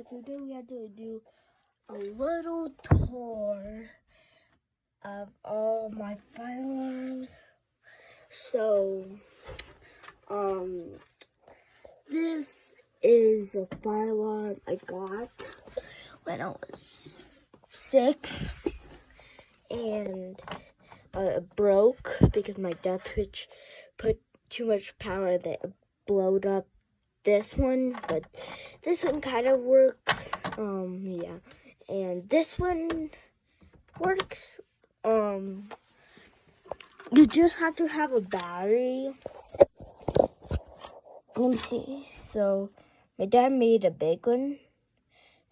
today we had to do a little tour of all my firearms. So, this is a firearm I got when I was 6, and it broke because my dad put too much power that it blowed up this one, but this one kind of works. Yeah, and this one works. You just have to have a battery. Let me see. So my dad made a big one,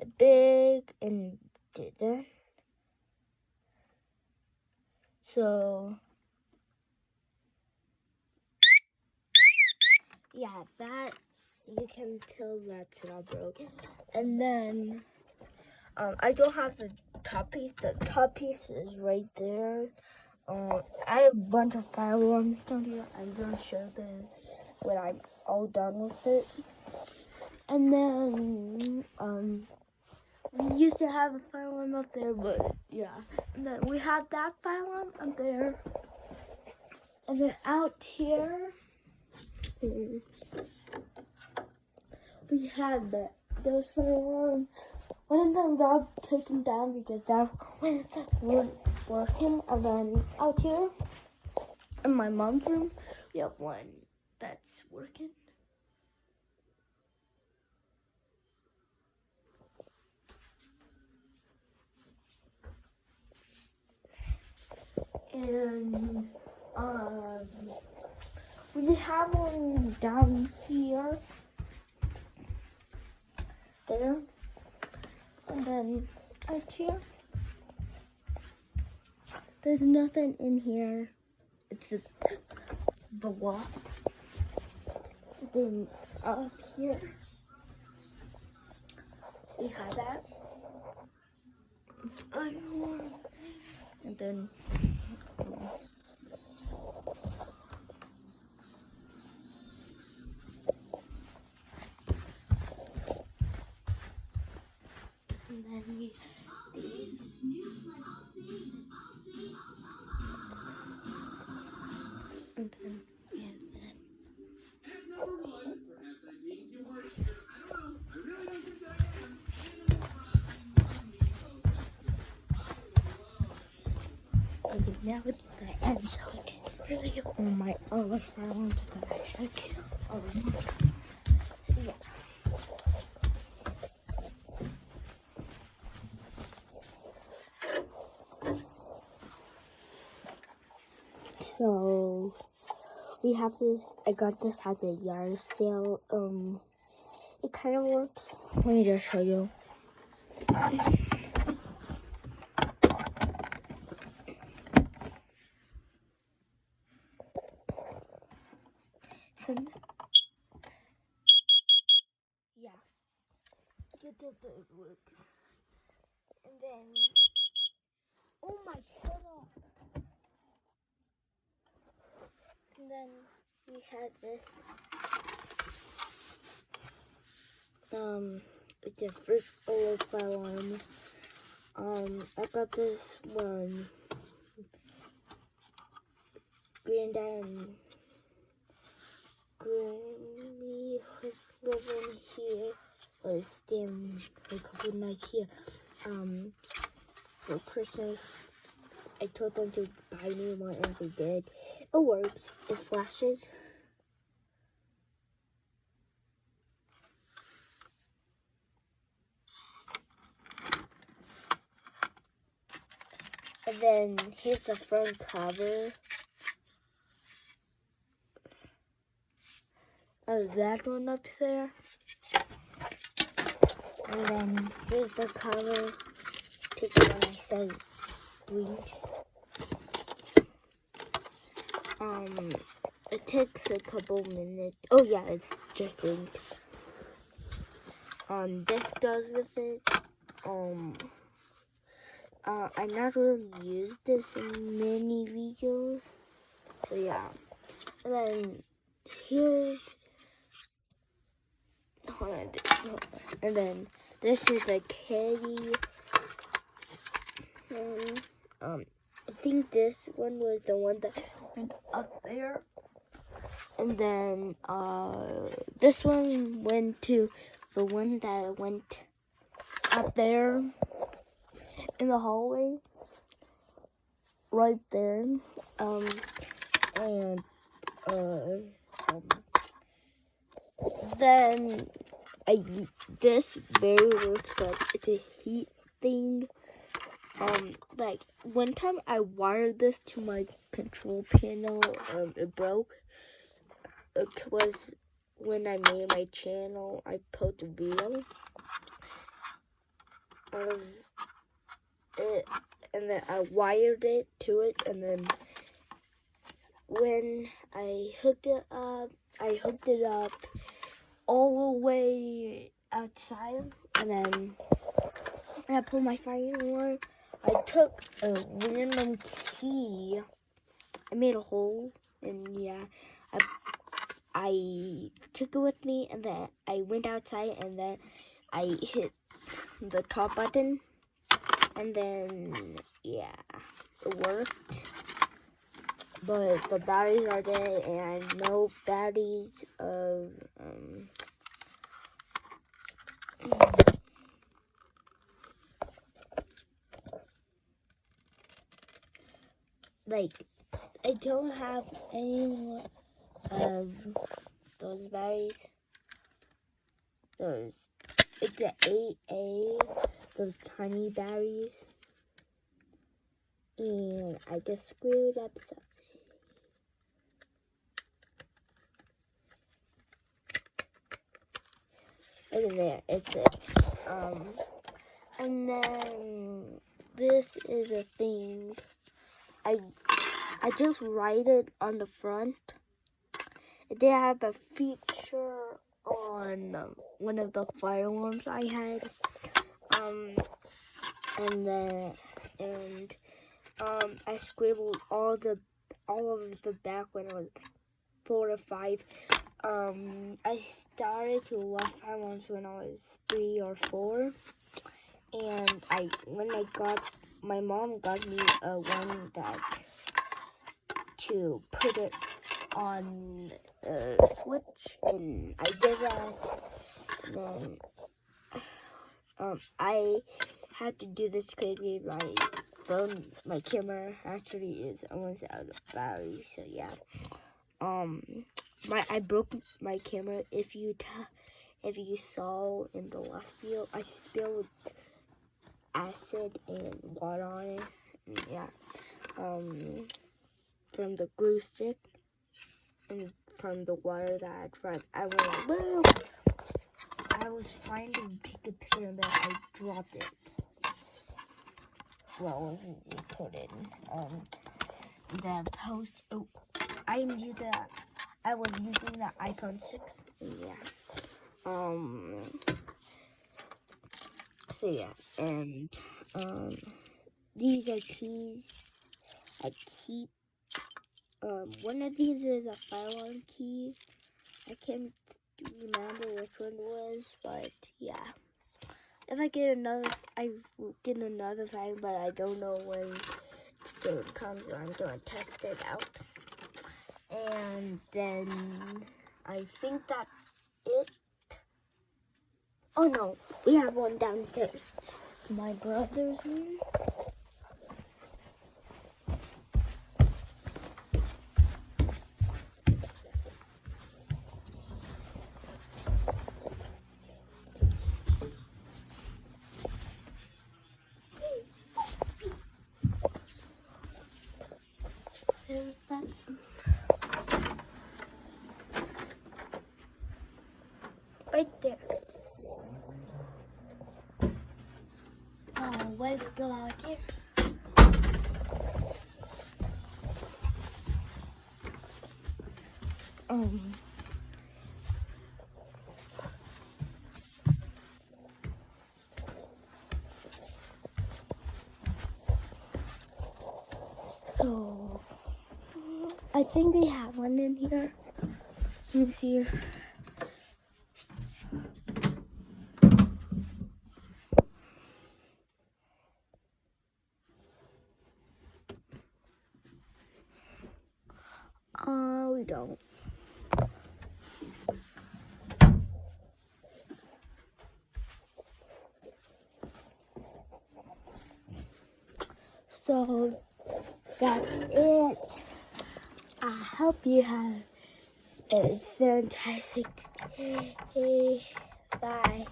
and did that. So yeah, that you can tell that's not broken. And then I don't have the top piece. The top piece is right there. I have a bunch of firearms down here. I'm gonna show them when I'm all done with it. And then we used to have a firearm up there, but yeah. And then we have that firearm up there. And then out here, we had those firearms. One of them got taken down because that wasn't working. And then out here, in my mom's room, we have one that's working. And we have one down here, there, and then out here. There's nothing in here. It's just blocked. Then up here, we have that. And then we these. And then we have that. Okay, now it's the end, so I can really get all my other firearms that I should kill. So yeah. So we have this. I got this at the yard sale. It kind of works. Let me just show you. So yeah, it works. And then, oh my god! And then we had this. It's a first old firearm. I got this one. Granny was living here, was staying a couple nights here. For Christmas, I told them to buy me one, and they did. It works. It flashes. And then here's the front cover of that one up there. And then here's the cover to the one I said blinks. It takes a couple minutes. Oh yeah, it's just blinked. This goes with it. I not really used this in many videos, so yeah. And then here's, and then this is the kitty. I think this one was the one that went up there. And then this one went to the one that went up there in the hallway. Right there. Then this berry works, but it's a heat thing. Like one time I wired this to my control panel. It broke. It was when I made my channel. I posted a video of it, and then I wired it to it, and then when I hooked it up all the way outside, and then when I pulled my fire alarm, I took a random key. I made a hole, and yeah, I took it with me, and then I went outside, and then I hit the top button, and then yeah, it worked. But the batteries are dead, and no batteries of like I don't have any more of those batteries. It's an 8A, those tiny batteries, and I just screwed up some. Look at there, it's it. And then this is a thing. I just write it on the front. They have a feature on one of the fire alarms I had. I scribbled all of the back when I was 4 or 5. I started to love fire alarms when I was 3 or 4, and my mom got me one that to put it on a switch, and I did that. And then I had to do this quickly. My phone, my camera actually is almost out of battery, so yeah. I broke my camera. If you saw in the last video, I spilled acid and water on it. And yeah, from the glue stick and from the water that I tried, I went like, boom. I was trying to take a picture and then I dropped it. Well, you put in the post. Oh, I was using the iPhone 6. Yeah. So yeah, and these are keys I keep. One of these is a fire alarm key. I can't remember which one it was, but yeah. If I get another, I will get another fire, but I don't know when it still comes, so I'm gonna test it out. And then I think that's it. Oh no, we have one downstairs. My brother's room. There's that. Right there. Oh, let's go out here. So, I think we have one in here. Let me see. don't. So that's it. I hope you have a fantastic day. Bye.